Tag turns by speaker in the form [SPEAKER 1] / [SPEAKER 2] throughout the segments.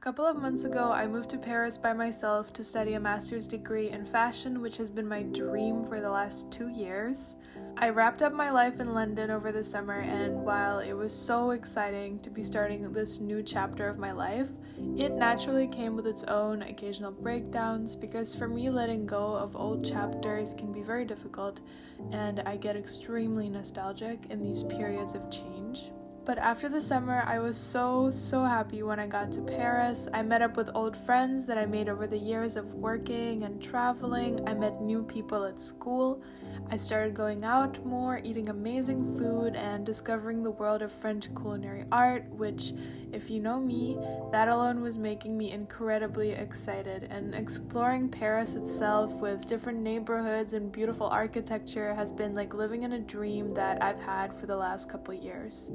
[SPEAKER 1] couple of months ago, I moved to Paris by myself to study a master's degree in fashion, which has been my dream for the last 2 years. I wrapped up my life in London over the summer, and while it was so exciting to be starting this new chapter of my life, it naturally came with its own occasional breakdowns because for me, letting go of old chapters can be very difficult, and I get extremely nostalgic in these periods of change. But after the summer, I was so happy when I got to Paris. I met up with old friends that I made over the years of working and traveling. I met new people at school. I started going out more, eating amazing food, and discovering the world of French culinary art, which, if you know me, that alone was making me incredibly excited. And exploring Paris itself with different neighborhoods and beautiful architecture has been like living in a dream that I've had for the last couple years.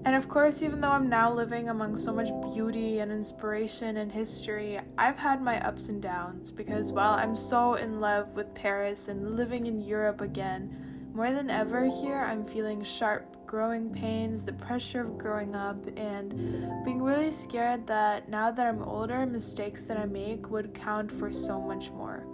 [SPEAKER 1] And of course, even though I'm now living among so much beauty and inspiration and history, I've had my ups and downs because while I'm so in love with Paris and living in Europe again, more than ever here, I'm feeling sharp growing pains, the pressure of growing up, and being really scared that now that I'm older, mistakes that I make would count for so much more.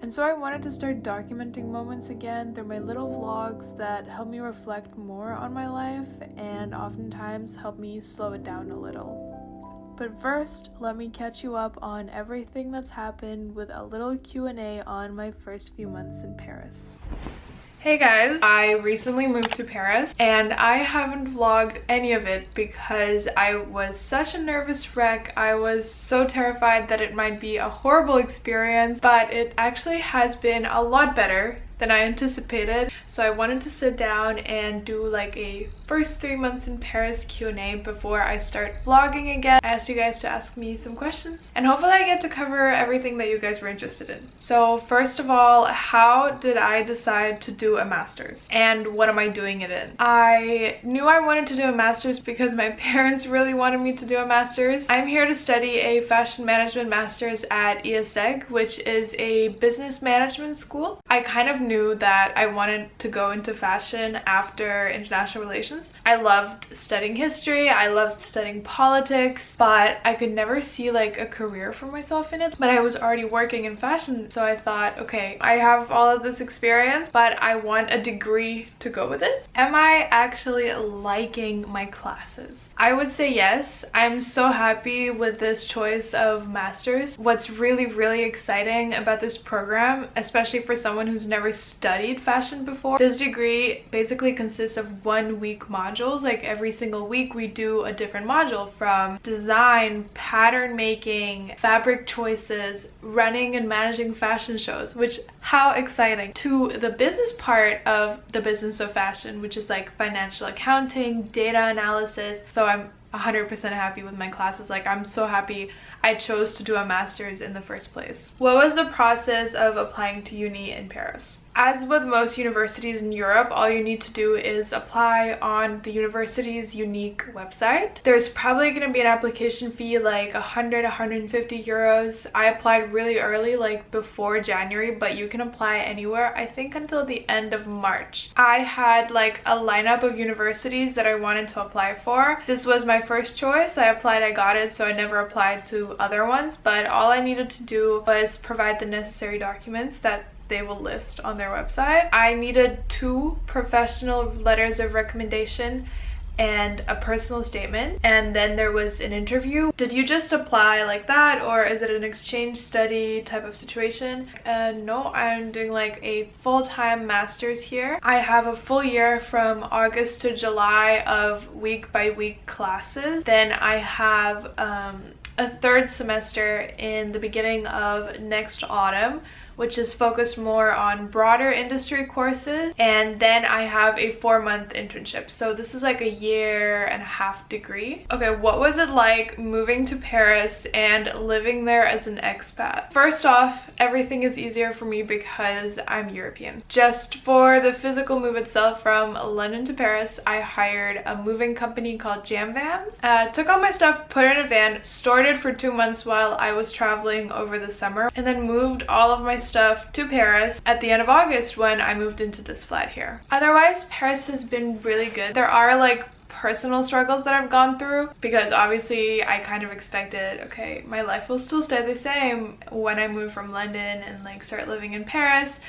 [SPEAKER 1] And so I wanted to start documenting moments again through my little vlogs that help me reflect more on my life and oftentimes help me slow it down a little. But first, let me catch you up on everything that's happened with a little Q&A on my first few months in Paris. Hey guys, I recently moved to Paris and I haven't vlogged any of it because I was such a nervous wreck. I was so terrified that it might be a horrible experience, but it actually has been a lot better than I anticipated. So I wanted to sit down and do like a first 3 months in Paris Q&A before I start vlogging again. I asked you guys to ask me some questions and hopefully I get to cover everything that you guys were interested in. So first of all, how did I decide to do a master's and what am I doing it in? I knew I wanted to do a master's because my parents really wanted me to do a master's. I'm here to study a fashion management master's at ESEG, which is a business management school. I kind of knew that I wanted to go into fashion after international relations. I loved studying history, I loved studying politics, but I could never see like a career for myself in it. But I was already working in fashion, so I thought, okay, I have all of this experience, but I want a degree to go with it. Am I actually liking my classes? I would say yes. I'm so happy with this choice of master's. What's really exciting about this program, especially for someone who's never studied fashion before, this degree basically consists of 1 week modules. Like every single week we do a different module, from design, pattern making, fabric choices, running and managing fashion shows, which, how exciting, to the business part of the business of fashion, which is like financial accounting, data analysis. So I'm 100% happy with my classes. Like I'm so happy I chose to do a master's in the first place. What was the process of applying to uni in Paris? As with most universities in Europe, all you need to do is apply on the university's unique website. There's probably going to be an application fee like 150 euros. I applied really early, like before January, but you can apply anywhere, I think until the end of March. I had like a lineup of universities that I wanted to apply for. This was my first choice. I applied, I got it, so I never applied to other ones, but all I needed to do was provide the necessary documents that they will list on their website. I needed 2 professional letters of recommendation and a personal statement, and then there was an interview. Did you just apply like that, or is it an exchange study type of situation? No, I'm doing like a full-time master's here. I have a full year from August to July of week-by-week classes. Then I have a 3rd semester in the beginning of next autumn, which is focused more on broader industry courses, and then I have a 4-month internship. So this is like a 1.5-year degree. Okay, what was it like moving to Paris and living there as an expat? First off, everything is easier for me because I'm European. Just for the physical move itself from London to Paris, I hired a moving company called Jam Vans. Took all my stuff, put it in a van, stored it for 2 months while I was traveling over the summer, and then moved all of my stuff to Paris at the end of August when I moved into this flat here. Otherwise, Paris has been really good. There are like personal struggles that I've gone through, because obviously I kind of expected, okay, my life will still stay the same when I move from London and like start living in Paris,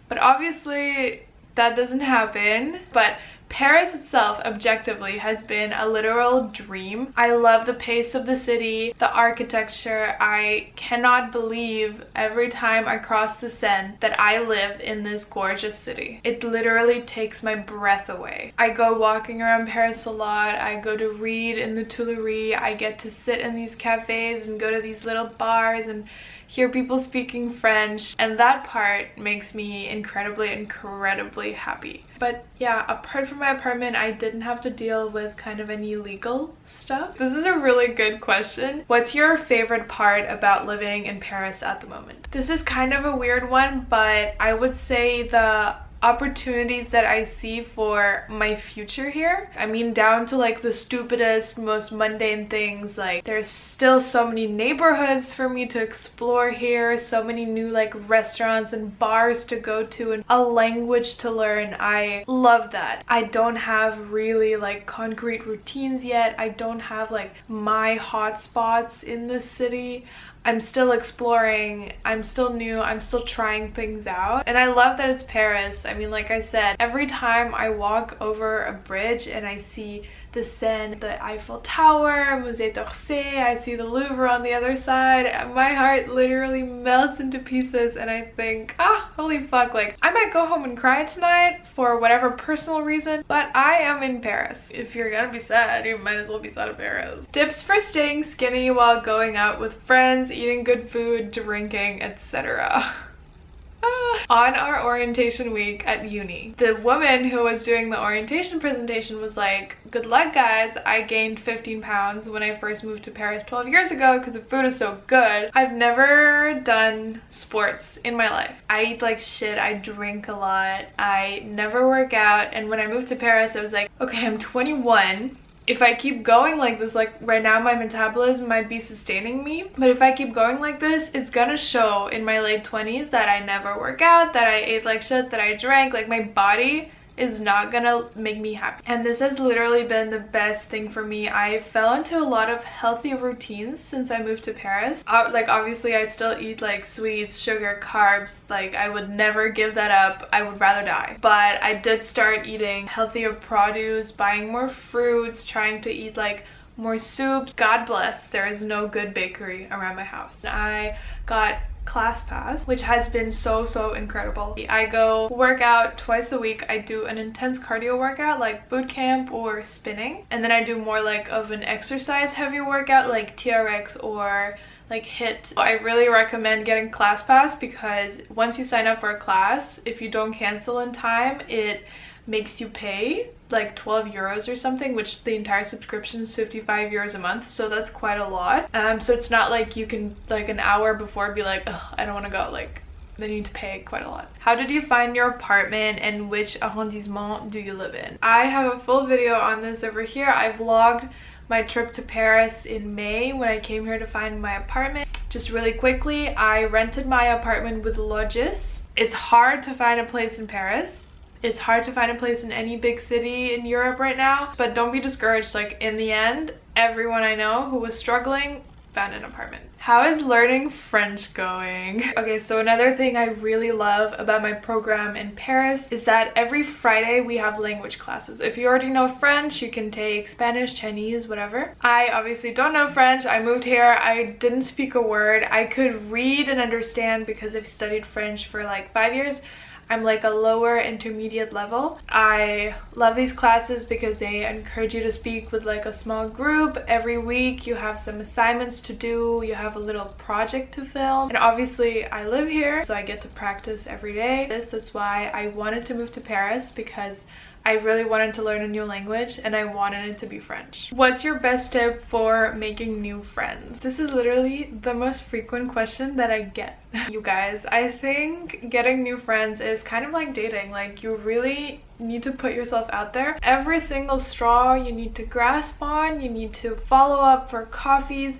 [SPEAKER 1] but obviously that doesn't happen. But Paris itself objectively has been a literal dream. I love the pace of the city, the architecture. I cannot believe every time I cross the Seine that I live in this gorgeous city. It literally takes my breath away. I go walking around Paris a lot. I go to read in the Tuileries. I get to sit in these cafes and go to these little bars and hear people speaking French, and that part makes me incredibly happy. But yeah, apart from my apartment, I didn't have to deal with kind of any legal stuff. This is a really good question. What's your favorite part about living in Paris at the moment? This is kind of a weird one, but I would say the opportunities that I see for my future here. I mean, down to like the stupidest, most mundane things. Like, there's still so many neighborhoods for me to explore here, so many new like restaurants and bars to go to, and a language to learn. I love that. I don't have really like concrete routines yet. I don't have like my hotspots in this city. I'm still exploring, I'm still new, I'm still trying things out. And I love that it's Paris. I mean, like I said, every time I walk over a bridge and I see the Seine, the Eiffel Tower, Musée d'Orsay, I see the Louvre on the other side, my heart literally melts into pieces, and I think, holy fuck, like, I might go home and cry tonight for whatever personal reason, but I am in Paris. If you're gonna be sad, you might as well be sad in Paris. Tips for staying skinny while going out with friends, eating good food, drinking, etc. On our orientation week at uni, the woman who was doing the orientation presentation was like, good luck guys, I gained 15 pounds when I first moved to Paris 12 years ago because the food is so good. I've never done sports in my life. I eat like shit, I drink a lot, I never work out, and when I moved to Paris I was like, okay, I'm 21. If I keep going like this, like right now my metabolism might be sustaining me, but if I keep going like this, it's gonna show in my late 20s that I never work out, that I ate like shit, that I drank. Like, my body is not gonna make me happy. And this has literally been the best thing for me. I fell into a lot of healthy routines since I moved to Paris. Like, obviously I still eat like sweets, sugar, carbs. Like, I would never give that up. I would rather die. But I did start eating healthier produce, buying more fruits, trying to eat like more soups. God bless, there is no good bakery around my house. I got class pass, which has been so incredible. I go work out twice a week. I do an intense cardio workout like boot camp or spinning, and then I do more like of an exercise heavy workout like TRX or like HIIT. I really recommend getting class pass because once you sign up for a class, if you don't cancel in time, it makes you pay like 12 euros or something, which the entire subscription is 55 euros a month, so that's quite a lot. So it's not like you can like an hour before be like, ugh, I don't want to go. Like, then you need to pay quite a lot. How did you find your apartment and which arrondissement do you live in? I have a full video on this over here. I vlogged my trip to Paris in May when I came here to find my apartment. Just really quickly, I rented my apartment with Logis. It's hard to find a place in Paris. It's hard to find a place in any big city in Europe right now, but don't be discouraged. Like, in the end, everyone I know who was struggling found an apartment. How is learning French going? Okay, so another thing I really love about my program in Paris is that every Friday we have language classes. If you already know French, you can take Spanish, Chinese, whatever. I obviously don't know French. I moved here, I didn't speak a word. I could read and understand because I've studied French for like 5 years. I'm like a lower intermediate level. I love these classes because they encourage you to speak with like a small group. Every week you have some assignments to do, you have a little project to film, and obviously I live here so I get to practice every day. That's why I wanted to move to Paris, because I really wanted to learn a new language and I wanted it to be French. What's your best tip for making new friends? This is literally the most frequent question that I get. You guys, I think getting new friends is kind of like dating. Like, you really need to put yourself out there. Every single straw you need to grasp on, you need to follow up for coffees,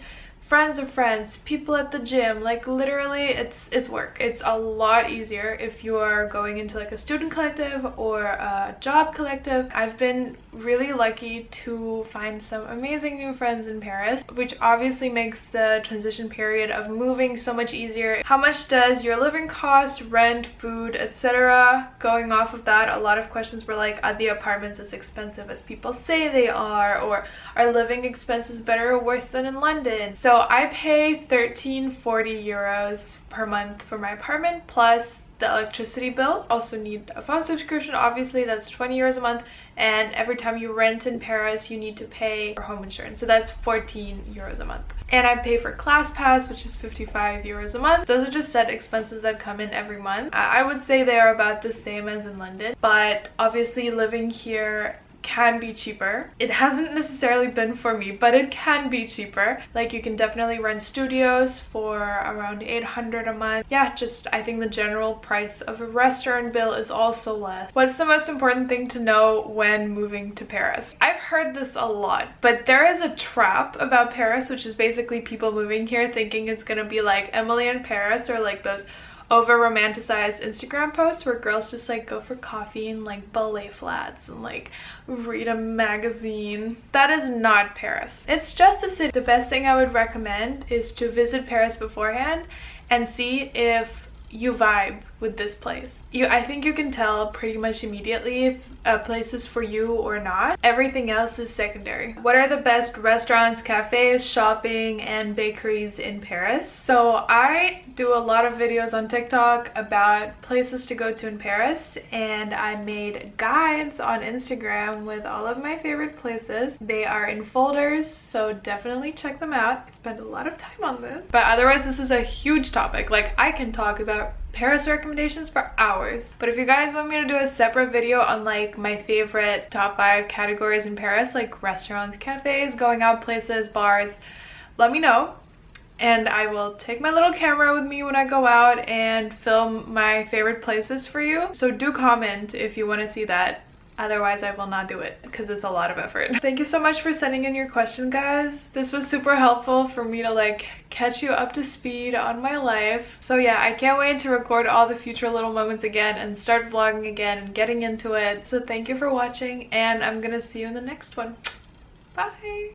[SPEAKER 1] friends of friends, people at the gym. Like literally it's work. It's a lot easier if you are going into like a student collective or a job collective. I've been really lucky to find some amazing new friends in Paris, which obviously makes the transition period of moving so much easier. How much does your living cost, rent, food, etc.? Going off of that, a lot of questions were like, are the apartments as expensive as people say they are, or are living expenses better or worse than in London? So I pay 1340 euros per month for my apartment plus the electricity bill. Also need a phone subscription, obviously that's 20 euros a month, and every time you rent in Paris you need to pay for home insurance, so that's 14 euros a month. And I pay for class pass, which is 55 euros a month. Those are just set expenses that come in every month. I would say they are about the same as in London, but obviously living here can be cheaper. It hasn't necessarily been for me, but it can be cheaper. Like you can definitely rent studios for around 800 a month. Yeah, just I think the general price of a restaurant bill is also less. What's the most important thing to know when moving to Paris? I've heard this a lot, but there is a trap about Paris, which is basically people moving here thinking it's gonna be like Emily in Paris, or like those over romanticized Instagram posts where girls just like go for coffee and like ballet flats and like read a magazine. That is not Paris. It's just a city. The best thing I would recommend is to visit Paris beforehand and see if you vibe with this place. I think you can tell pretty much immediately if a place is for you or not. Everything else is secondary. What are the best restaurants, cafes, shopping, and bakeries in Paris? So I do a lot of videos on TikTok about places to go to in Paris, and I made guides on Instagram with all of my favorite places. They are in folders, so definitely check them out. I spend a lot of time on this. But otherwise, this is a huge topic. Like I can talk about Paris recommendations for hours, but if you guys want me to do a separate video on like my favorite top 5 categories in Paris, like restaurants, cafes, going out places, bars, let me know, and I will take my little camera with me when I go out and film my favorite places for you. So do comment if you want to see that. Otherwise, I will not do it because it's a lot of effort. Thank you so much for sending in your question, guys. This was super helpful for me to like catch you up to speed on my life. So yeah, I can't wait to record all the future little moments again and start vlogging again and getting into it. So thank you for watching, and I'm gonna see you in the next one. Bye!